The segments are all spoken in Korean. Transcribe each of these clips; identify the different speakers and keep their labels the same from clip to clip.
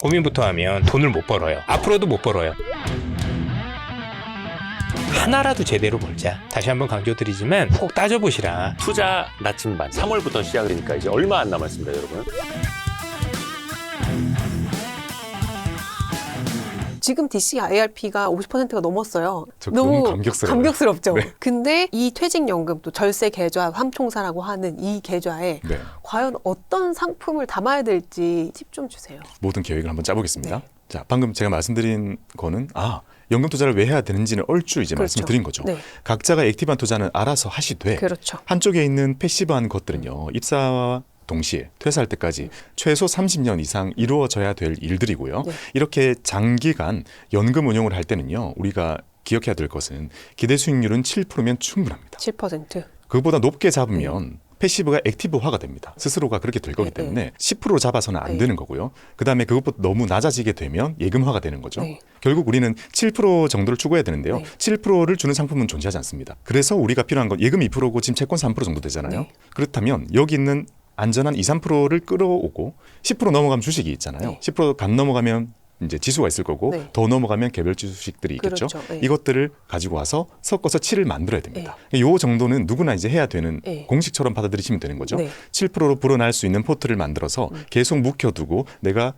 Speaker 1: 고민부터 하면 돈을 못 벌어요. 앞으로도 못 벌어요. 하나라도 제대로 벌자. 다시 한번 강조드리지만 꼭 따져보시라.
Speaker 2: 투자 나침반 3월부터 시작이니까 이제 얼마 안 남았습니다, 여러분.
Speaker 3: 지금 DC IRP가 50%가 넘었어요.
Speaker 4: 너무 감격스러워요.
Speaker 3: 감격스럽죠.
Speaker 4: 네.
Speaker 3: 근데 이 퇴직연금 또 절세 계좌 삼총사라고 하는 이 계좌에
Speaker 4: 네.
Speaker 3: 과연 어떤 상품을 담아야 될지 팁 좀 주세요.
Speaker 4: 모든 계획을 한번 짜보겠습니다.
Speaker 3: 네.
Speaker 4: 자, 방금 제가 말씀드린 거는 연금 투자를 왜 해야 되는지는 얼추 이제
Speaker 3: 그렇죠.
Speaker 4: 말씀을 드린 거죠.
Speaker 3: 네.
Speaker 4: 각자가 액티브한 투자는 알아서 하시되
Speaker 3: 그렇죠.
Speaker 4: 한쪽에 있는 패시브한 것들은요. 입사와 동시에 퇴사할 때까지 최소 30년 이상 이루어져야 될 일들이고요.
Speaker 3: 네.
Speaker 4: 이렇게 장기간 연금 운용을 할 때는요. 우리가 기억해야 될 것은 기대 수익률은 7%면 충분합니다.
Speaker 3: 7%.
Speaker 4: 그보다 높게 잡으면 패시브가 액티브화가 됩니다. 스스로가 그렇게 될 거기 때문에 10%로 잡아서는 안
Speaker 3: 네.
Speaker 4: 되는 거고요. 그다음에 그것보다 너무 낮아지게 되면 예금화가 되는 거죠.
Speaker 3: 네.
Speaker 4: 결국 우리는 7% 정도를 추구해야 되는데요.
Speaker 3: 네.
Speaker 4: 7%를 주는 상품은 존재하지 않습니다. 그래서 우리가 필요한 건 예금 2%고 지금 채권 3% 정도 되잖아요.
Speaker 3: 네.
Speaker 4: 그렇다면 여기 있는 안전한 2, 3%를 끌어오고 10% 넘어가면 주식이 있잖아요.
Speaker 3: 네.
Speaker 4: 10%간 넘어가면 이제 지수가 있을 거고
Speaker 3: 네.
Speaker 4: 더 넘어가면 개별 주식들이 있겠죠.
Speaker 3: 그렇죠. 네.
Speaker 4: 이것들을 가지고 와서 섞어서 7을 만들어야 됩니다. 요 정도는 누구나 이제 해야 되는
Speaker 3: 네.
Speaker 4: 공식처럼 받아들이시면 되는 거죠.
Speaker 3: 네.
Speaker 4: 7%로 불어날 수 있는 포트를 만들어서 계속 묵혀두고 내가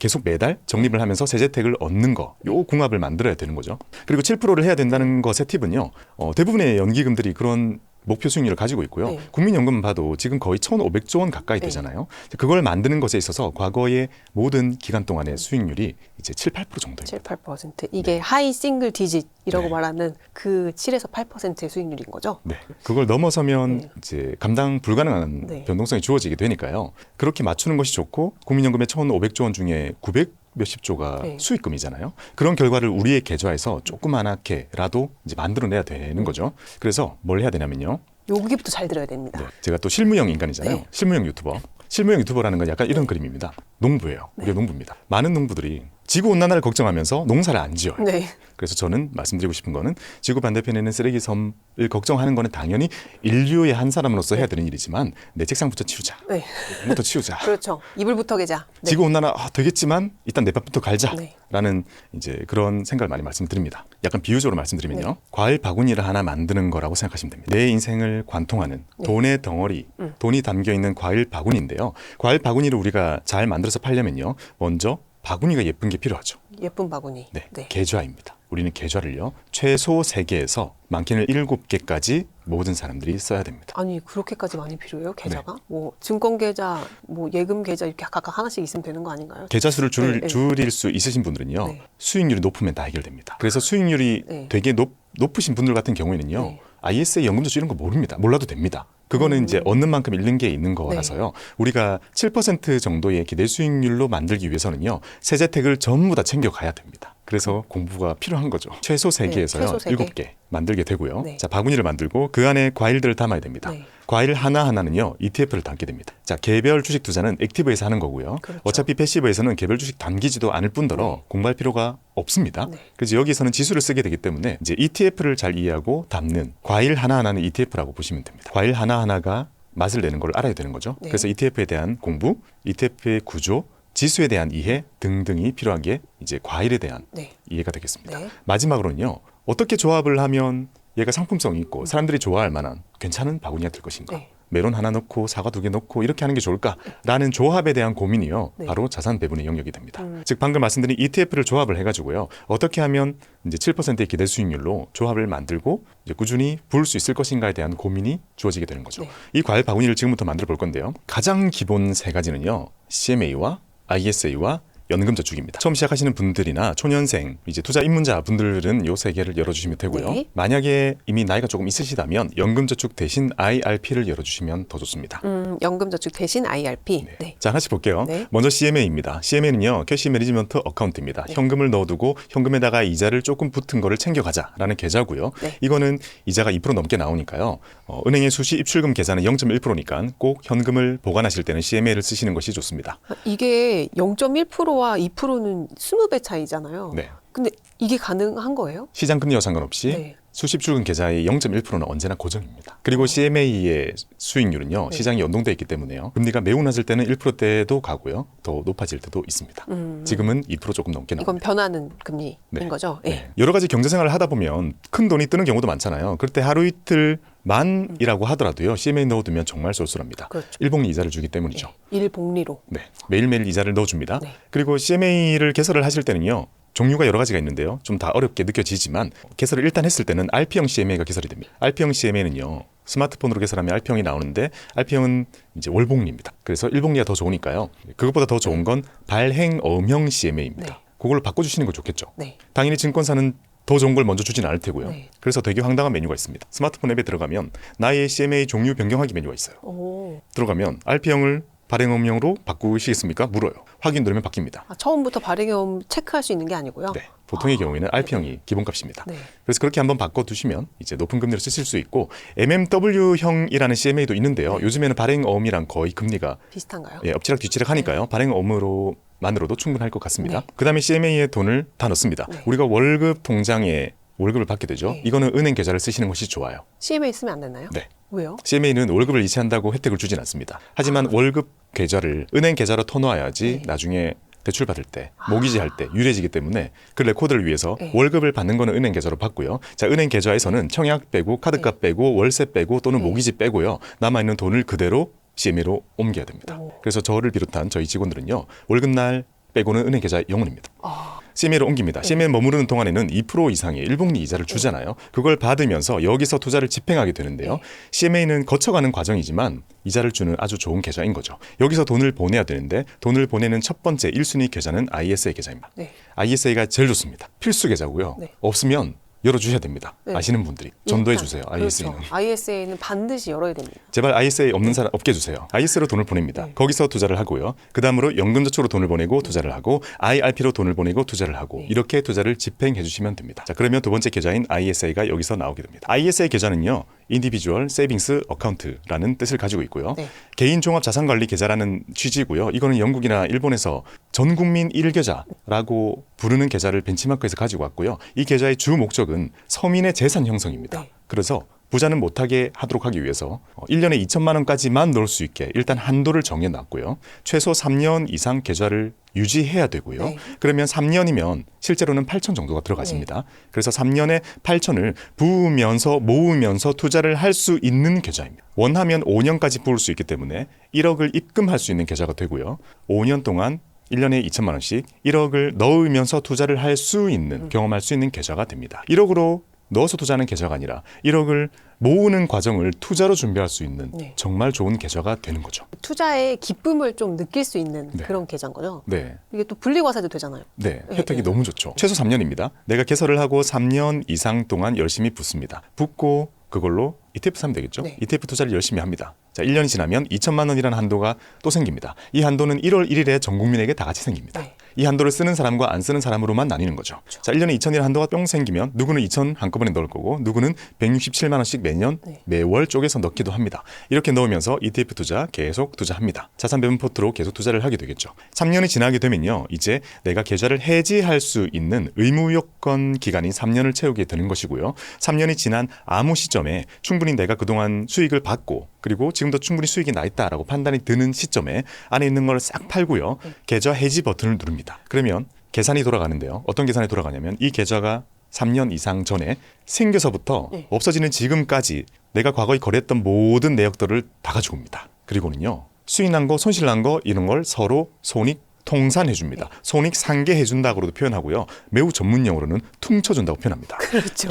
Speaker 4: 계속 매달 적립을 하면서 세제택을 얻는 거, 요 궁합을 만들어야 되는 거죠. 그리고 7%를 해야 된다는 것의 팁은요. 대부분의 연기금들이 그런 목표 수익률을 가지고 있고요.
Speaker 3: 네.
Speaker 4: 국민연금만 봐도 지금 거의 1,500조 원 가까이
Speaker 3: 네.
Speaker 4: 되잖아요. 그걸 만드는 것에 있어서 과거의 모든 기간 동안의 수익률이 이제 7, 8% 정도입니다.
Speaker 3: 7, 8%. 이게 하이 싱글 디짓이라고
Speaker 4: 네.
Speaker 3: 말하는 그 7에서 8%의 수익률인 거죠.
Speaker 4: 네. 그걸 넘어서면
Speaker 3: 네.
Speaker 4: 이제 감당 불가능한
Speaker 3: 네.
Speaker 4: 변동성이 주어지게 되니까요. 그렇게 맞추는 것이 좋고 국민연금의 1,500조 원 중에 900 몇십 조가
Speaker 3: 네.
Speaker 4: 수익금이잖아요. 그런 결과를 우리의 계좌에서 조그만하게라도 이제 만들어내야 되는 거죠. 그래서 뭘 해야 되냐면요.
Speaker 3: 여기부터 잘 들어야 됩니다.
Speaker 4: 네. 제가 또 실무형 인간이잖아요.
Speaker 3: 네.
Speaker 4: 실무형 유튜버. 실무형 유튜버라는 건 약간 이런 그림입니다. 농부예요. 우리가 농부입니다. 많은 농부들이 지구온난화를 걱정하면서 농사를 안 지어요.
Speaker 3: 네.
Speaker 4: 그래서 저는 말씀드리고 싶은 거는 지구 반대편에 있는 쓰레기 섬을 걱정하는 거는 당연히 인류의 한 사람으로서 해야 되는 일이지만 내 책상부터 치우자.
Speaker 3: 네.
Speaker 4: 부터 치우자.
Speaker 3: 그렇죠. 이불부터 개자. 네.
Speaker 4: 지구 온난화 되겠지만 일단 내 밥부터 갈자라는
Speaker 3: 네.
Speaker 4: 이제 그런 생각을 많이 말씀드립니다. 약간 비유적으로 말씀드리면요,
Speaker 3: 네.
Speaker 4: 과일 바구니를 하나 만드는 거라고 생각하시면 됩니다. 내 인생을 관통하는
Speaker 3: 네.
Speaker 4: 돈의 덩어리, 돈이 담겨 있는 과일 바구니인데요. 과일 바구니를 우리가 잘 만들어서 팔려면요, 먼저 바구니가 예쁜 게 필요하죠.
Speaker 3: 예쁜 바구니.
Speaker 4: 네, 계좌입니다. 우리는 계좌를요, 최소 3개에서 많게는 7개까지 모든 사람들이 써야 됩니다.
Speaker 3: 아니 그렇게까지 많이 필요해요? 계좌가? 뭐 증권 계좌, 뭐 예금 계좌 이렇게 각각 하나씩 있으면 되는 거 아닌가요?
Speaker 4: 계좌 수를
Speaker 3: 네, 네.
Speaker 4: 줄일 수 있으신 분들은요,
Speaker 3: 네.
Speaker 4: 수익률이 높으면 다 해결됩니다. 그래서 수익률이
Speaker 3: 네.
Speaker 4: 되게 높으신 분들 같은 경우에는요,
Speaker 3: 네.
Speaker 4: ISA 연금저축 이런 거 모릅니다. 몰라도 됩니다. 그거는 이제 얻는 만큼 잃는 게 있는 거라서요. 우리가 7% 정도의 기대 수익률로 만들기 위해서는요, 세제택을 전부 다 챙겨가야 됩니다. 그래서 공부가 필요한 거죠. 최소 3개에서요,
Speaker 3: 최소 3개.
Speaker 4: 7개 만들게 되고요.
Speaker 3: 네.
Speaker 4: 자, 바구니를 만들고 그 안에 과일들을 담아야 됩니다.
Speaker 3: 네.
Speaker 4: 과일 하나하나는요, ETF를 담게 됩니다. 자, 개별 주식 투자는 액티브에서 하는 거고요.
Speaker 3: 그렇죠.
Speaker 4: 어차피 패시브에서는 개별 주식 담기지도 않을 뿐더러
Speaker 3: 네.
Speaker 4: 공부할 필요가 없습니다.
Speaker 3: 네.
Speaker 4: 그래서 여기서는 지수를 쓰게 되기 때문에 이제 ETF를 잘 이해하고 담는 과일 하나하나는 ETF라고 보시면 됩니다. 과일 하나하나가 맛을 내는 걸 알아야 되는 거죠.
Speaker 3: 네.
Speaker 4: 그래서 ETF에 대한 공부, ETF의 구조, 지수에 대한 이해 등등이 필요한 게 이제 과일에 대한
Speaker 3: 네.
Speaker 4: 이해가 되겠습니다.
Speaker 3: 네.
Speaker 4: 마지막으로는요, 어떻게 조합을 하면 얘가 상품성이 있고 사람들이 좋아할 만한 괜찮은 바구니가 될 것인가?
Speaker 3: 네.
Speaker 4: 메론 하나 넣고 사과 2개 넣고 이렇게 하는 게 좋을까라는 조합에 대한 고민이요,
Speaker 3: 네.
Speaker 4: 바로 자산 배분의 영역이 됩니다. 즉 방금 말씀드린 ETF를 조합을 해가지고요, 어떻게 하면 이제 7%의 기대 수익률로 조합을 만들고 이제 꾸준히 부을 수 있을 것인가에 대한 고민이 주어지게 되는 거죠.
Speaker 3: 네.
Speaker 4: 이 과일 바구니를 지금부터 만들어 볼 건데요, 가장 기본 3가지는요, CMA와 ISA와 연금저축입니다. 처음 시작하시는 분들이나 초년생, 이제 투자 입문자 분들은 요 3개를 열어주시면 되고요.
Speaker 3: 네.
Speaker 4: 만약에 이미 나이가 조금 있으시다면 연금저축 대신 IRP를 열어주시면 더 좋습니다.
Speaker 3: 연금저축 대신 IRP. 네.
Speaker 4: 자, 하나씩 볼게요.
Speaker 3: 네.
Speaker 4: 먼저 CMA입니다. CMA는요, 캐시 매니지먼트 어카운트입니다.
Speaker 3: 네.
Speaker 4: 현금을 넣어두고 현금에다가 이자를 조금 붙은 거를 챙겨가자라는 계좌고요.
Speaker 3: 네.
Speaker 4: 이거는 이자가 2% 넘게 나오니까요. 은행의 수시 입출금 계산은 0.1%니까 꼭 현금을 보관하실 때는 CMA를 쓰시는 것이 좋습니다.
Speaker 3: 이게 0.1%와 2%는 20배 차이잖아요.
Speaker 4: 네.
Speaker 3: 근데 이게 가능한 거예요?
Speaker 4: 시장 금리와 상관없이
Speaker 3: 네.
Speaker 4: 수십 출금 계좌의 0.1%는 언제나 고정입니다. 그리고 CMA의 수익률은요.
Speaker 3: 네.
Speaker 4: 시장이 연동돼 있기 때문에요. 금리가 매우 낮을 때는 1%대도 가고요. 더 높아질 때도 있습니다. 지금은 2% 조금 넘게 나옵니다.
Speaker 3: 이건 변하는 금리인
Speaker 4: 네.
Speaker 3: 거죠?
Speaker 4: 네. 여러 가지 경제 생활을 하다 보면 큰 돈이 뜨는 경우도 많잖아요. 그럴 때 하루 이틀 만이라고 하더라도요. CMA 넣어두면 정말 쏠쏠합니다.
Speaker 3: 그렇죠.
Speaker 4: 일봉리 이자를 주기 때문이죠.
Speaker 3: 네. 일복리로.
Speaker 4: 네. 매일매일 이자를 넣어줍니다.
Speaker 3: 네.
Speaker 4: 그리고 CMA를 개설을 하실 때는요. 종류가 여러 가지가 있는데요. 좀 다 어렵게 느껴지지만 개설을 일단 했을 때는 RP형 CMA가 개설이 됩니다. RP형 CMA는요. 스마트폰으로 개설하면 RP형이 나오는데 RP형은 이제 월복리입니다. 그래서 일복리가 더 좋으니까요. 그것보다 더 좋은 건 발행어음형 CMA입니다.
Speaker 3: 네.
Speaker 4: 그걸 바꿔주시는 거 좋겠죠.
Speaker 3: 네.
Speaker 4: 당연히 증권사는 더 좋은 걸 먼저 주진 않을 테고요.
Speaker 3: 네.
Speaker 4: 그래서 되게 황당한 메뉴가 있습니다. 스마트폰 앱에 들어가면 나의 CMA 종류 변경하기 메뉴가 있어요.
Speaker 3: 오.
Speaker 4: 들어가면 RP형을 발행음형으로 바꾸시겠습니까? 물어요. 확인 누르면 바뀝니다.
Speaker 3: 아, 처음부터 발행형 체크할 수 있는 게 아니고요?
Speaker 4: 네, 보통의 경우에는 RP형이 기본값입니다.
Speaker 3: 네.
Speaker 4: 그래서 그렇게 한번 바꿔두시면 이제 높은 금리로 쓰실 수 있고 MMW형이라는 CMA도 있는데요.
Speaker 3: 네.
Speaker 4: 요즘에는 발행어음이랑 거의 금리가
Speaker 3: 비슷한가요?
Speaker 4: 엎치락 뒤치락 하니까요. 발행어음으로 만으로도 충분할 것 같습니다.
Speaker 3: 네.
Speaker 4: 그다음에 CMA에 돈을 다 넣습니다.
Speaker 3: 네.
Speaker 4: 우리가 월급 통장에 월급을 받게 되죠.
Speaker 3: 네.
Speaker 4: 이거는 은행 계좌를 쓰시는 것이 좋아요.
Speaker 3: CMA 쓰면 안 되나요?
Speaker 4: 네.
Speaker 3: 왜요?
Speaker 4: CMA는 월급을 이체한다고 혜택을 주진 않습니다. 하지만 월급 계좌를 은행 계좌로 터놓아야지
Speaker 3: 네.
Speaker 4: 나중에 대출 받을 때, 모기지 할 때 유리해지기 때문에 그 레코드를 위해서
Speaker 3: 네.
Speaker 4: 월급을 받는 거는 은행 계좌로 받고요. 자, 은행 계좌에서는 청약 빼고 카드값 빼고 월세 빼고 또는
Speaker 3: 네.
Speaker 4: 모기지 빼고요. 남아있는 돈을 그대로 CMA로 옮겨야 됩니다.
Speaker 3: 오.
Speaker 4: 그래서 저를 비롯한 저희 직원들은요. 월급날 빼고는 은행 계좌에 영원입니다.
Speaker 3: 아,
Speaker 4: CMA로 옮깁니다. CMA에 머무르는 동안에는 2% 이상의 일복리 이자를 주잖아요. 그걸 받으면서 여기서 투자를 집행하게 되는데요.
Speaker 3: 네.
Speaker 4: CMA는 거쳐가는 과정이지만 이자를 주는 아주 좋은 계좌인 거죠. 여기서 돈을 보내야 되는데 돈을 보내는 첫 번째 1순위 계좌는 ISA 계좌입니다.
Speaker 3: 네.
Speaker 4: ISA가 제일 좋습니다. 필수 계좌고요.
Speaker 3: 네.
Speaker 4: 없으면 열어주셔야 됩니다.
Speaker 3: 네.
Speaker 4: 아시는 분들이 전도해
Speaker 3: 일단,
Speaker 4: 주세요. ISA는.
Speaker 3: 그렇죠. ISA는 반드시 열어야 됩니다.
Speaker 4: 제발 ISA 없는 사람 없게 해주세요. ISA로 돈을 보냅니다.
Speaker 3: 네.
Speaker 4: 거기서 투자를 하고요. 그 다음으로 연금저축으로 돈을 보내고 투자를 하고 IRP로 돈을 보내고 투자를 하고
Speaker 3: 네.
Speaker 4: 이렇게 투자를 집행해 주시면 됩니다. 자, 그러면 두 번째 계좌인 ISA가 여기서 나오게 됩니다. ISA 계좌는요. Individual Savings Account라는 뜻을 가지고 있고요.
Speaker 3: 네.
Speaker 4: 개인 종합 자산관리 계좌라는 취지고요. 이거는 영국이나 일본에서 전 국민 1계좌라고 부르는 계좌를 벤치마크해서 가지고 왔고요. 이 계좌의 주 목적은 서민의 재산 형성입니다.
Speaker 3: 네.
Speaker 4: 그래서 부자는 못하게 하도록 하기 위해서 1년에 2천만 원까지만 넣을 수 있게 일단 한도를 정해놨고요. 최소 3년 이상 계좌를 유지해야 되고요.
Speaker 3: 네.
Speaker 4: 그러면 3년이면 실제로는 8천 정도가 들어가십니다. 그래서 3년에 8천을 부으면서 모으면서 투자를 할 수 있는 계좌입니다. 원하면 5년까지 부을 수 있기 때문에 1억을 입금할 수 있는 계좌가 되고요. 5년 동안 1년에 2천만 원씩 1억을 넣으면서 투자를 할 수 있는 경험할 수 있는 계좌가 됩니다. 1억으로 넣어서 투자하는 계좌가 아니라 1억을 모으는 과정을 투자로 준비할 수 있는
Speaker 3: 네.
Speaker 4: 정말 좋은 계좌가 되는 거죠.
Speaker 3: 투자의 기쁨을 좀 느낄 수 있는
Speaker 4: 네.
Speaker 3: 그런 계좌인 거죠.
Speaker 4: 네.
Speaker 3: 이게 또 분리과세도 되잖아요.
Speaker 4: 네,
Speaker 3: 네,
Speaker 4: 혜택이
Speaker 3: 네.
Speaker 4: 너무 좋죠. 최소 3년입니다. 내가 개설을 하고 3년 이상 동안 열심히 붓습니다. 붓고 그걸로 ETF 사면 되겠죠.
Speaker 3: 네.
Speaker 4: ETF 투자를 열심히 합니다. 자, 1년이 지나면 2천만 원이라는 한도가 또 생깁니다. 이 한도는 1월 1일에 전 국민에게 다 같이 생깁니다.
Speaker 3: 네.
Speaker 4: 이 한도를 쓰는 사람과 안 쓰는 사람으로만 나뉘는 거죠. 자, 1년에 2천이라는 한도가 뿅 생기면 누구는 2천 한꺼번에 넣을 거고 누구는 167만 원씩 매년
Speaker 3: 네.
Speaker 4: 매월 쪼개서 넣기도 합니다. 이렇게 넣으면서 ETF 투자 계속 투자합니다. 자산 배분 포트로 계속 투자를 하게 되겠죠. 3년이 지나게 되면요. 이제 내가 계좌를 해지할 수 있는 의무 요건 기간인 3년을 채우게 되는 것이고요. 3년이 지난 아무 시점에 충분히 내가 그동안 수익을 받고 그리고 지금도 충분히 수익이 나 있다라고 판단이 드는 시점에 안에 있는 걸 싹 팔고요. 계좌 해지 버튼을 누릅니다. 그러면 계산이 돌아가는데요. 어떤 계산이 돌아가냐면 이 계좌가 3년 이상 전에 생겨서부터
Speaker 3: 네.
Speaker 4: 없어지는 지금까지 내가 과거에 거래했던 모든 내역들을 다 가지고 옵니다. 그리고는요. 수익 난 거, 손실 난 거 이런 걸 서로 손익 통산해 줍니다. 손익 상계해 준다고도 표현하고요. 매우 전문 용어로는 퉁쳐준다고 표현합니다.
Speaker 3: 그렇죠.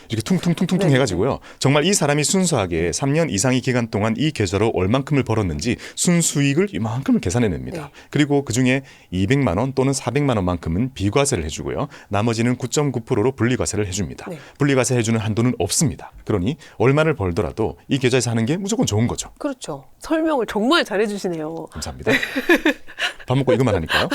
Speaker 4: 이렇게 퉁퉁퉁퉁퉁
Speaker 3: 네네.
Speaker 4: 해가지고요. 정말 이 사람이 순수하게 3년 이상의 기간 동안 이 계좌로 얼만큼을 벌었는지 순수익을 이만큼을 계산해냅니다.
Speaker 3: 네.
Speaker 4: 그리고 그중에 200만 원 또는 400만 원만큼은 비과세를 해주고요. 나머지는 9.9%로 분리과세를 해줍니다.
Speaker 3: 네.
Speaker 4: 분리과세 해주는 한도는 없습니다. 그러니 얼마를 벌더라도 이 계좌에서 하는 게 무조건 좋은 거죠.
Speaker 3: 그렇죠. 설명을 정말 잘해주시네요.
Speaker 4: 감사합니다. 밥 먹고 이것만 하니까요.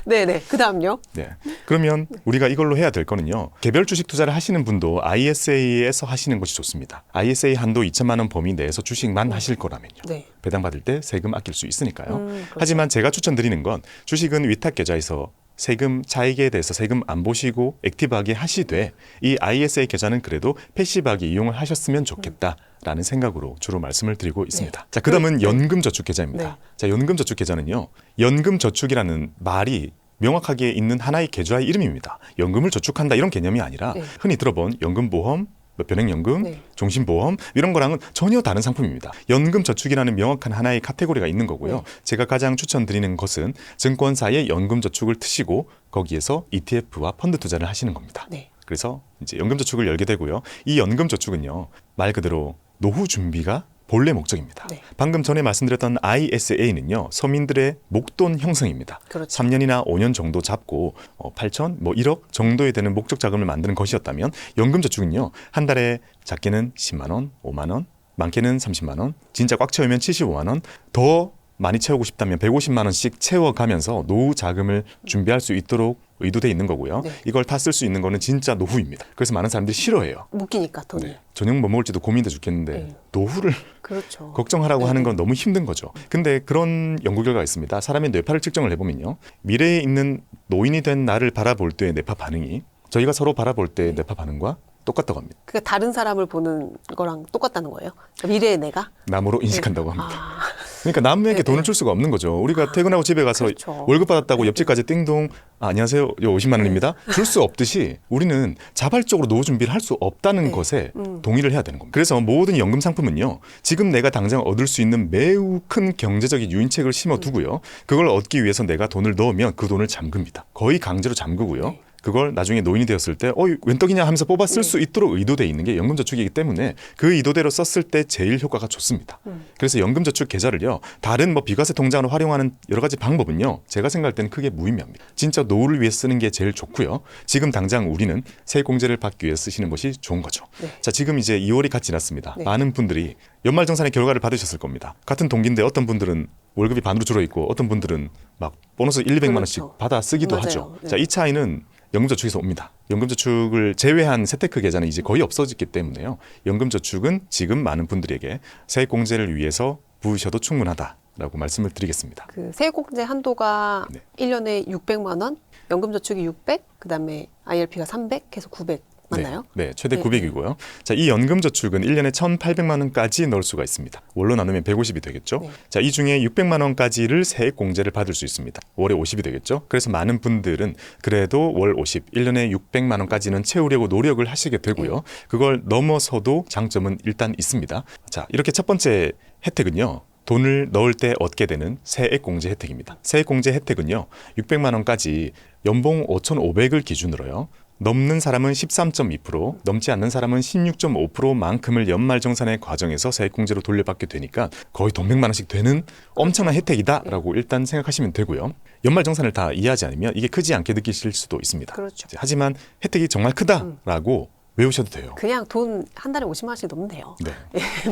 Speaker 3: 네네. 그 다음요.
Speaker 4: 네. 그러면 우리가 이걸로 해야 될 거는요. 개별 주식 투자를 하시는 분도 ISA에서 하시는 것이 좋습니다. ISA 한도 2천만 원 범위 내에서 주식만 하실 거라면요.
Speaker 3: 네.
Speaker 4: 배당받을 때 세금 아낄 수 있으니까요.
Speaker 3: 그렇죠.
Speaker 4: 하지만 제가 추천드리는 건 주식은 위탁 계좌에서 세금 차익에 대해서 세금 안 보시고 액티브하게 하시되 이 ISA 계좌는 그래도 패시브하게 이용을 하셨으면 좋겠다라는 생각으로 주로 말씀을 드리고 있습니다. 자, 그다음은 연금저축계좌입니다.
Speaker 3: 네.
Speaker 4: 자, 연금저축계좌는요. 연금저축이라는 말이 명확하게 있는 하나의 계좌의 이름입니다. 연금을 저축한다 이런 개념이 아니라
Speaker 3: 네.
Speaker 4: 흔히 들어본 연금보험, 뭐 변액연금,
Speaker 3: 네.
Speaker 4: 종신보험 이런 거랑은 전혀 다른 상품입니다. 연금저축이라는 명확한 하나의 카테고리가 있는 거고요.
Speaker 3: 네.
Speaker 4: 제가 가장 추천드리는 것은 증권사의 연금저축을 트시고 거기에서 ETF와 펀드 투자를 하시는 겁니다.
Speaker 3: 네.
Speaker 4: 그래서 이제 연금저축을 열게 되고요. 이 연금저축은요. 말 그대로 노후 준비가 본래 목적입니다.
Speaker 3: 네.
Speaker 4: 방금 전에 말씀드렸던 ISA는요. 서민들의 목돈 형성입니다.
Speaker 3: 그렇죠.
Speaker 4: 3년이나 5년 정도 잡고 8천, 뭐 1억 정도에 되는 목적 자금을 만드는 것이었다면 연금저축은요. 한 달에 작게는 10만 원, 5만 원, 많게는 30만 원, 진짜 꽉 채우면 75만 원, 더 많이 채우고 싶다면 150만 원씩 채워가면서 노후 자금을 준비할 수 있도록 의도돼 있는 거고요.
Speaker 3: 네.
Speaker 4: 이걸 다 쓸 수 있는 거는 진짜 노후입니다. 그래서 많은 사람들이 싫어해요.
Speaker 3: 묶이니까 돈이.
Speaker 4: 저녁 뭐 먹을지도 고민돼 죽겠는데
Speaker 3: 네.
Speaker 4: 노후를
Speaker 3: 그렇죠.
Speaker 4: 걱정하라고
Speaker 3: 네.
Speaker 4: 하는 건 너무 힘든 거죠. 근데 그런 연구 결과가 있습니다. 사람의 뇌파를 측정을 해보면요. 미래에 있는 노인이 된 나를 바라볼 때의 뇌파 반응이 저희가 서로 바라볼 때의 뇌파 반응과 똑같다고 합니다.
Speaker 3: 그러니까 다른 사람을 보는 거랑 똑같다는 거예요? 미래의 내가?
Speaker 4: 남으로 인식한다고 합니다.
Speaker 3: 아,
Speaker 4: 그러니까 남에게
Speaker 3: 네네.
Speaker 4: 돈을 줄 수가 없는 거죠. 우리가 퇴근하고 집에 가서
Speaker 3: 그렇죠.
Speaker 4: 월급 받았다고 옆집까지 띵동 안녕하세요. 요 50만 원입니다. 줄 수 없듯이 우리는 자발적으로 노후 준비를 할 수 없다는
Speaker 3: 네.
Speaker 4: 것에 동의를 해야 되는 겁니다. 그래서 모든 연금 상품은요. 지금 내가 당장 얻을 수 있는 매우 큰 경제적인 유인책을 심어두고요. 그걸 얻기 위해서 내가 돈을 넣으면 그 돈을 잠깁니다. 거의 강제로 잠그고요.
Speaker 3: 네.
Speaker 4: 그걸 나중에 노인이 되었을 때 웬 떡이냐 하면서 뽑아 쓸 수 있도록 의도되어 있는 게 연금저축이기 때문에 그 의도대로 썼을 때 제일 효과가 좋습니다. 그래서 연금저축 계좌를요. 다른 뭐 비과세 통장으로 활용하는 여러 가지 방법은요. 제가 생각할 때는 크게 무의미합니다. 진짜 노후를 위해 쓰는 게 제일 좋고요. 지금 당장 우리는 세액공제를 받기 위해 쓰시는 것이 좋은 거죠.
Speaker 3: 네.
Speaker 4: 자, 지금 이제 2월이 갓 지났습니다.
Speaker 3: 네.
Speaker 4: 많은 분들이 연말정산의 결과를 받으셨을 겁니다. 같은 동기인데 어떤 분들은 월급이 반으로 줄어 있고 어떤 분들은 막 보너스 1, 200만 원씩
Speaker 3: 그렇죠.
Speaker 4: 받아 쓰기도
Speaker 3: 맞아요.
Speaker 4: 하죠.
Speaker 3: 네.
Speaker 4: 자, 이 차이는 연금저축에서 옵니다. 연금저축을 제외한 세테크 계좌는 이제 거의 없어졌기 때문에요. 연금저축은 지금 많은 분들에게 세액공제를 위해서 부으셔도 충분하다라고 말씀을 드리겠습니다.
Speaker 3: 그 세액공제 한도가
Speaker 4: 네.
Speaker 3: 1년에 600만 원, 연금저축이 600, 그다음에 IRP가 300 해서 900 맞나요?
Speaker 4: 네, 최대
Speaker 3: 네.
Speaker 4: 900이고요. 자, 이 연금저축은 1년에 1,800만 원까지 넣을 수가 있습니다. 월로 나누면 150이 되겠죠.
Speaker 3: 네.
Speaker 4: 자, 이 중에 600만 원까지를 세액공제를 받을 수 있습니다. 월에 50이 되겠죠. 그래서 많은 분들은 그래도 월 50, 1년에 600만 원까지는 채우려고 노력을 하시게 되고요. 그걸 넘어서도 장점은 일단 있습니다. 자, 이렇게 첫 번째 혜택은요. 돈을 넣을 때 얻게 되는 세액공제 혜택입니다. 세액공제 혜택은요. 600만 원까지 연봉 5,500을 기준으로요. 넘는 사람은 13.2%, 넘지 않는 사람은 16.5%만큼을 연말정산의 과정에서 세액공제로 돌려받게 되니까 거의 돈 100만 원씩 되는 엄청난 혜택이다라고 일단 생각하시면 되고요. 연말정산을 다 이해하지 않으면 이게 크지 않게 느끼실 수도 있습니다.
Speaker 3: 그렇죠.
Speaker 4: 하지만 혜택이 정말 크다라고 외우셔도 돼요.
Speaker 3: 그냥 돈 한 달에 50만 원씩 넣으면 돼요.
Speaker 4: 네.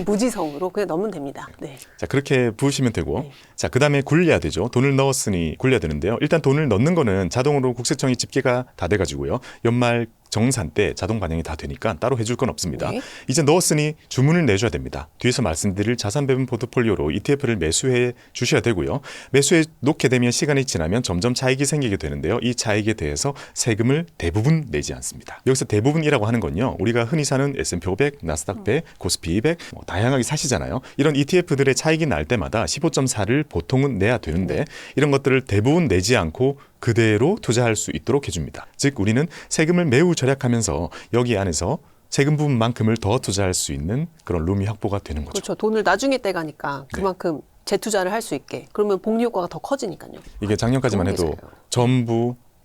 Speaker 3: 무지성으로 그냥 넣으면 됩니다. 네.
Speaker 4: 자, 그렇게 부으시면 되고,
Speaker 3: 네.
Speaker 4: 자, 그 다음에 굴려야 되죠. 돈을 넣었으니 굴려야 되는데요. 일단 돈을 넣는 거는 자동으로 국세청이 집계가 다 돼가지고요. 연말 정산 때 자동 반영이 다 되니까 따로 해줄 건 없습니다.
Speaker 3: 네.
Speaker 4: 이제 넣었으니 주문을 내줘야 됩니다. 뒤에서 말씀드릴 자산 배분 포트폴리오로 ETF를 매수해 주셔야 되고요. 매수해 놓게 되면 시간이 지나면 점점 차익이 생기게 되는데요. 이 차익에 대해서 세금을 대부분 내지 않습니다. 여기서 대부분이라고 하는 건요. 우리가 흔히 사는 S&P 500, 나스닥 100, 코스피 200 다양하게 사시잖아요. 이런 ETF들의 차익이 날 때마다 15.4를 보통은 내야 되는데 이런 것들을 대부분 내지 않고 그대로 투자할 수 있도록 해줍니다. 즉 우리는 세금을 매우 절약하면서 여기 안에서 세금 부분만큼을 더 투자할 수 있는 그런 룸이 확보가 되는 거죠.
Speaker 3: 그렇죠. 돈을 나중에 떼가니까 그만큼 재투자를 할 수 있게. 그러면 복리 효과가 더 커지니까요.
Speaker 4: 이게 작년까지만
Speaker 3: 좋은
Speaker 4: 해도
Speaker 3: 기사예요.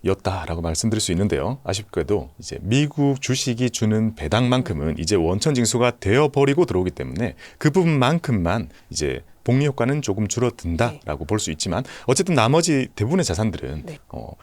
Speaker 4: 전부였다라고 말씀드릴 수 있는데요. 아쉽게도 이제 미국 주식이 주는 배당만큼은 이제 원천 징수가 되어버리고 들어오기 때문에 그 부분만큼만 이제 복리 효과는 조금 줄어든다라고 볼 수 있지만 어쨌든 나머지 대부분의 자산들은
Speaker 3: 네.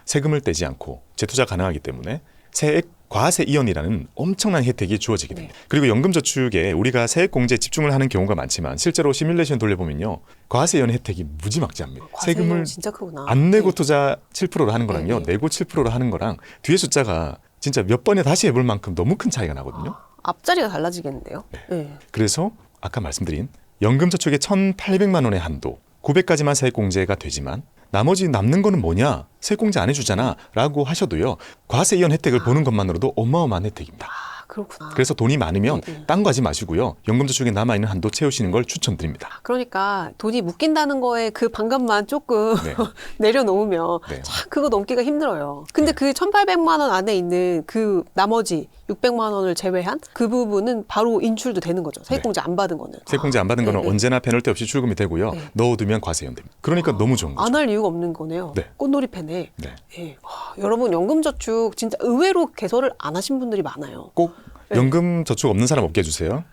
Speaker 4: 세금을 떼지 않고 재투자 가능하기 때문에 세액 과세 이연이라는 엄청난 혜택이 주어지게 됩니다. 그리고 연금저축에 우리가 세액공제에 집중을 하는 경우가 많지만 실제로 시뮬레이션 돌려보면요. 과세 이연 혜택이 무지막지합니다. 세금을
Speaker 3: 진짜 크구나.
Speaker 4: 안 내고
Speaker 3: 네.
Speaker 4: 투자 7%로 하는 거랑요.
Speaker 3: 네.
Speaker 4: 내고 7%로 하는 거랑 뒤에 숫자가 진짜 몇 번에 다시 해볼 만큼 너무 큰 차이가 나거든요.
Speaker 3: 앞자리가 달라지겠는데요. 네.
Speaker 4: 그래서 아까 말씀드린 연금저축의 1,800만 원의 한도 900까지만 세액공제가 되지만 나머지 남는 거는 뭐냐? 세액공제 안 해주잖아 라고 하셔도요. 과세이원 혜택을 보는 것만으로도 어마어마한 혜택입니다.
Speaker 3: 아, 그렇구나.
Speaker 4: 그래서 돈이 많으면 딴 거 하지 마시고요. 연금저축에 남아있는 한도 채우시는 걸 추천드립니다.
Speaker 3: 그러니까 돈이 묶인다는 거에 그 반감만 조금
Speaker 4: 네.
Speaker 3: 내려놓으면
Speaker 4: 네.
Speaker 3: 참 그거 넘기가 힘들어요. 근데 그 1,800만 원 안에 있는 그 나머지 600만 원을 제외한 그 부분은 바로 인출도 되는 거죠. 세액공제 안 받은 거는.
Speaker 4: 세액공제 안 받은 거는
Speaker 3: 네네.
Speaker 4: 언제나 페널티 없이 출금이 되고요.
Speaker 3: 네.
Speaker 4: 넣어두면 과세이원 됩니다. 그러니까 너무 좋은 거죠.
Speaker 3: 안 할 이유가 없는 거네요.
Speaker 4: 네.
Speaker 3: 꽃놀이패네.
Speaker 4: 네.
Speaker 3: 예. 와, 여러분 연금저축 진짜 의외로 개설을 안 하신 분들이 많아요.
Speaker 4: 꼭 연금저축 없는 사람 없게 해주세요.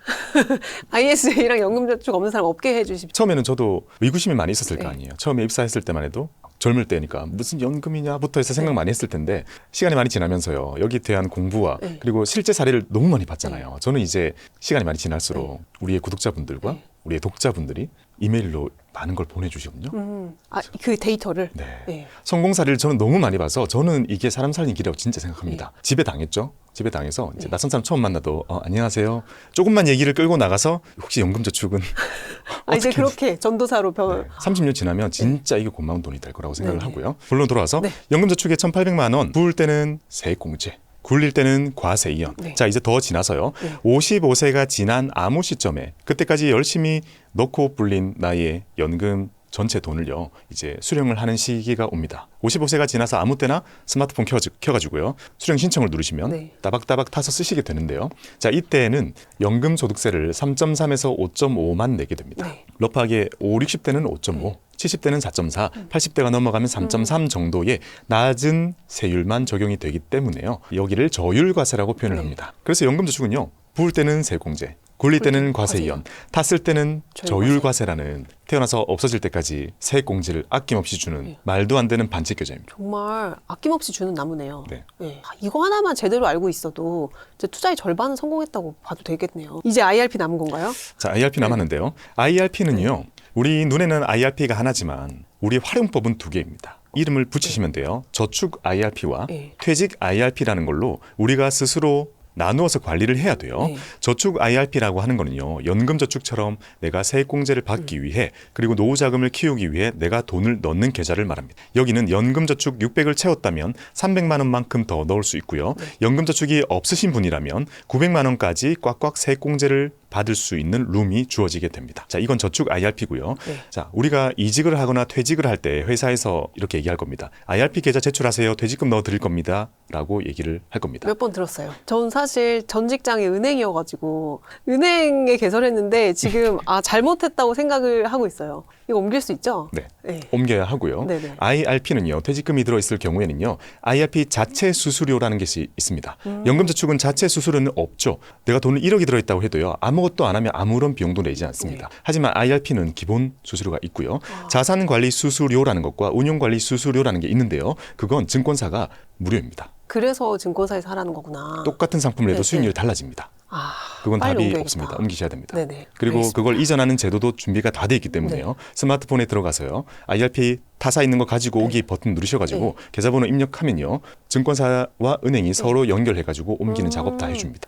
Speaker 3: ISA랑 연금저축 없는 사람 없게 해주십시오.
Speaker 4: 처음에는 저도 의구심이 많이 있었을 거
Speaker 3: 네.
Speaker 4: 아니에요. 처음에 입사했을 때만 해도 젊을 때니까 무슨 연금이냐부터 해서 생각 많이 했을 텐데 시간이 많이 지나면서요. 여기에 대한 공부와
Speaker 3: 네.
Speaker 4: 그리고 실제 사례를 너무 많이 봤잖아요. 저는 이제 시간이 많이 지날수록 우리의 구독자분들과
Speaker 3: 네.
Speaker 4: 우리의 독자분들이 이메일로 많은 걸 보내주시거든요.
Speaker 3: 아, 그 데이터를.
Speaker 4: 네.
Speaker 3: 네.
Speaker 4: 성공 사례를 저는 너무 많이 봐서 저는 이게 사람 살린 길이라고 진짜 생각합니다. 집에 당했죠. 집에 당해서 이제 낯선 사람 처음 만나도 안녕하세요. 조금만 얘기를 끌고 나가서 혹시 연금저축은
Speaker 3: 아, 이제
Speaker 4: 어떻게
Speaker 3: 그렇게 전도사로
Speaker 4: 네. 30년 지나면 진짜 이게 고마운 돈이 될 거라고 생각을
Speaker 3: 네네.
Speaker 4: 하고요. 본론 돌아와서
Speaker 3: 네.
Speaker 4: 연금저축에 1,800만 원 부을 때는 세액공제, 굴릴 때는 과세이연.
Speaker 3: 네.
Speaker 4: 자, 이제 더 지나서요.
Speaker 3: 네.
Speaker 4: 55세가 지난 아무 시점에 그때까지 열심히 넣고 불린 나의 연금 전체 돈을요, 이제 수령을 하는 시기가 옵니다. 55세가 지나서 아무 때나 스마트폰 켜가지고요, 수령 신청을 누르시면
Speaker 3: 네.
Speaker 4: 따박따박 타서 쓰시게 되는데요. 자, 이때는 연금소득세를 3.3에서 5.5만 내게 됩니다.
Speaker 3: 네.
Speaker 4: 러프하게 5, 60대는 5.5, 70대는 4.4, 80대가 넘어가면 3.3 정도의 낮은 세율만 적용이 되기 때문에요. 여기를 저율과세라고 표현을
Speaker 3: 네.
Speaker 4: 합니다. 그래서 연금저축은요, 부을 때는 세공제, 굴릴 때는 과세이연, 탔을 때는 저율과세라는 태어나서 없어질 때까지 세액공제를 아낌없이 주는 말도 안 되는 반칙 교재입니다.
Speaker 3: 정말 아낌없이 주는 나무네요.
Speaker 4: 네.
Speaker 3: 네. 아, 이거 하나만 제대로 알고 있어도 이제 투자의 절반은 성공했다고 봐도 되겠네요. 이제 IRP 남은 건가요?
Speaker 4: 자, IRP 남았는데요. IRP는요, 우리 눈에는 IRP가 하나지만 우리 활용법은 두 개입니다. 이름을 붙이시면 돼요. 저축 IRP와
Speaker 3: 네.
Speaker 4: 퇴직 IRP라는 걸로 우리가 스스로 나누어서 관리를 해야 돼요.
Speaker 3: 네.
Speaker 4: 저축 IRP라고 하는 거는요, 연금저축처럼 내가 세액공제를 받기 위해 그리고 노후자금을 키우기 위해 내가 돈을 넣는 계좌를 말합니다. 여기는 연금저축 600을 채웠다면 300만 원만큼 더 넣을 수 있고요. 연금저축이 없으신 분이라면 900만 원까지 꽉꽉 세액공제를 받을 수 있는 룸이 주어지게 됩니다. 자, 이건 저축 IRP고요.
Speaker 3: 네.
Speaker 4: 자, 우리가 이직을 하거나 퇴직을 할 때 회사에서 이렇게 얘기할 겁니다. IRP 계좌 제출하세요. 퇴직금 넣어 드릴 겁니다. 라고 얘기를 할 겁니다.
Speaker 3: 몇 번 들었어요. 전 사실 전 직장이 은행이어가지고 은행에 개설했는데 지금 잘못했다고 생각을 하고 있어요. 이거 옮길 수 있죠?
Speaker 4: 네.
Speaker 3: 네.
Speaker 4: 옮겨야 하고요.
Speaker 3: 네네.
Speaker 4: IRP는요, 퇴직금이 들어있을 경우에는요, IRP 자체 수수료라는 것이 있습니다. 연금저축은 자체 수수료는 없죠. 내가 돈을 1억이 들어있다고 해도요, 아무것도 안 하면 아무런 비용도 내지 않습니다. 하지만 IRP는 기본 수수료가 있고요. 자산관리 수수료라는 것과 운용관리 수수료라는 게 있는데요. 그건 증권사가 무료입니다.
Speaker 3: 그래서 증권사에서 하라는 거구나.
Speaker 4: 똑같은 상품을 해도
Speaker 3: 네,
Speaker 4: 수익률이
Speaker 3: 네.
Speaker 4: 달라집니다.
Speaker 3: 아,
Speaker 4: 그건
Speaker 3: 빨리
Speaker 4: 답이
Speaker 3: 옮겨야겠다.
Speaker 4: 없습니다. 옮기셔야 됩니다.
Speaker 3: 네네.
Speaker 4: 그리고
Speaker 3: 알겠습니다.
Speaker 4: 그걸 이전하는 제도도 준비가 다 돼 있기 때문에요.
Speaker 3: 네.
Speaker 4: 스마트폰에 들어가서요. IRP 타사 있는 거 가지고 오기 버튼 누르셔가지고 계좌번호 입력하면요. 증권사와 은행이 서로 연결해가지고 옮기는 작업 다 해줍니다.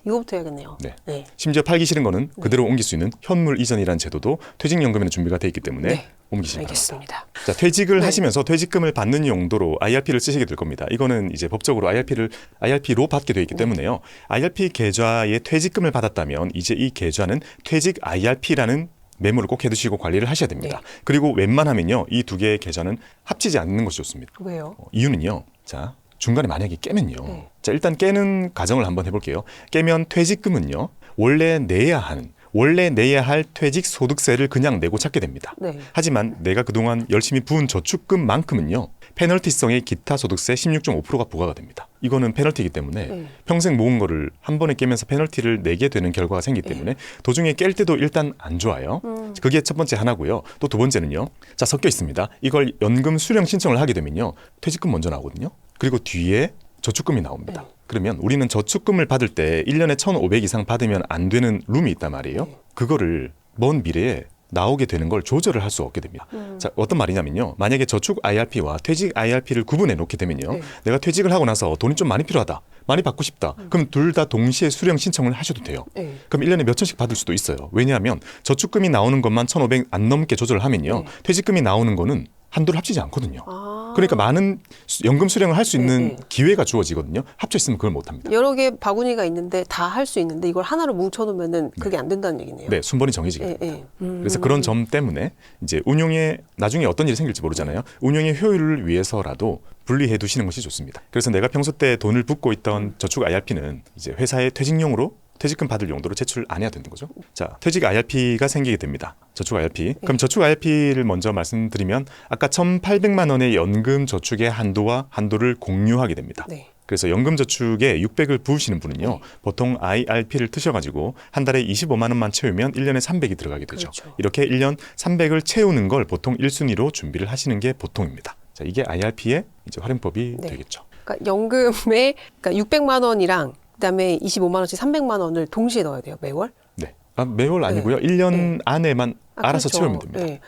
Speaker 3: 이거부터 해야겠네요.
Speaker 4: 네.
Speaker 3: 네.
Speaker 4: 심지어 팔기 싫은 거는 그대로 옮길 수 있는 현물 이전이라는 제도도 퇴직연금에는 준비가 돼 있기 때문에
Speaker 3: 네.
Speaker 4: 옮기시면 됩니다.
Speaker 3: 알겠습니다.
Speaker 4: 자, 퇴직을
Speaker 3: 네.
Speaker 4: 하시면서 퇴직금을 받는 용도로 IRP를 쓰시게 될 겁니다. 이거는 이제 법적으로 IRP로 받게 되어 있기 때문에요. IRP 계좌에 퇴직금을 받았다면 이제 이 계좌는 퇴직 IRP라는 메모를 꼭 해두시고 관리를 하셔야 됩니다. 그리고 웬만하면요, 이 두 개의 계좌는 합치지 않는 것이 좋습니다.
Speaker 3: 왜요?
Speaker 4: 이유는요, 자, 중간에 만약에 깨면요. 자, 일단 깨는 가정을 한번 해볼게요. 깨면 퇴직금은요, 원래 내야 할 퇴직 소득세를 그냥 내고 찾게 됩니다.
Speaker 3: 네.
Speaker 4: 하지만 내가 그동안 열심히 부은 저축금만큼은요, 페널티성의 기타 소득세 16.5%가 부과가 됩니다. 이거는 페널티이기 때문에 평생 모은 거를 한 번에 깨면서 페널티를 내게 되는 결과가 생기기 때문에 도중에 깰 때도 일단 안 좋아요. 그게 첫 번째 하나고요. 또 두 번째는요. 자, 섞여 있습니다. 이걸 연금 수령 신청을 하게 되면요, 퇴직금 먼저 나오거든요. 그리고 뒤에 저축금이 나옵니다. 그러면 우리는 저축금을 받을 때 1년에 1,500 이상 받으면 안 되는 룸이 있단 말이에요. 그거를 먼 미래에 나오게 되는 걸 조절을 할 수 없게 됩니다. 자, 어떤 말이냐면요. 만약에 저축 IRP와 퇴직 IRP를 구분해 놓게 되면요. 내가 퇴직을 하고 나서 돈이 좀 많이 필요하다. 많이 받고 싶다. 그럼 둘 다 동시에 수령 신청을 하셔도 돼요. 그럼 1년에 몇 천씩 받을 수도 있어요. 왜냐하면 저축금이 나오는 것만 1,500 안 넘게 조절을 하면요. 퇴직금이 나오는 거는 한도를 합치지 않거든요.
Speaker 3: 아.
Speaker 4: 그러니까 많은 연금 수령을 할 수 있는
Speaker 3: 네.
Speaker 4: 기회가 주어지거든요. 합쳐 있으면 그걸 못 합니다.
Speaker 3: 여러 개 바구니가 있는데 다 할 수 있는데 이걸 하나로 뭉쳐놓으면은 그게 안 된다는 얘기네요.
Speaker 4: 네, 순번이 정해지게
Speaker 3: 예,
Speaker 4: 됩니다.
Speaker 3: 예.
Speaker 4: 그래서 그런 점 때문에 이제 운용에 나중에 어떤 일이 생길지 모르잖아요. 운용의 효율을 위해서라도 분리해 두시는 것이 좋습니다. 그래서 내가 평소 때 돈을 붓고 있던 저축 IRP는 이제 회사의 퇴직용으로 퇴직금 받을 용도로 제출 안 해야 되는 거죠. 자, 퇴직 IRP가 생기게 됩니다. 저축 IRP. 그럼 저축 IRP를 먼저 말씀드리면 아까 1,800만 원의 연금 저축의 한도를 공유하게 됩니다.
Speaker 3: 네.
Speaker 4: 그래서 연금 저축에 600을 부으시는 분은요. 보통 IRP를 트셔가지고 한 달에 25만 원만 채우면 1년에 300이 들어가게 되죠.
Speaker 3: 그렇죠.
Speaker 4: 이렇게 1년 300을 채우는 걸 보통 1순위로 준비를 하시는 게 보통입니다. 자, 이게 IRP의 이제 활용법이
Speaker 3: 네.
Speaker 4: 되겠죠.
Speaker 3: 그러니까 연금에 그러니까 600만 원이랑 그다음에 25만 원씩 300만 원을 동시에 넣어야 돼요 매월.
Speaker 4: 네. 매월 아니고요. 1년
Speaker 3: 네.
Speaker 4: 안에만 알아서
Speaker 3: 그렇죠.
Speaker 4: 채우면 됩니다.
Speaker 3: 네.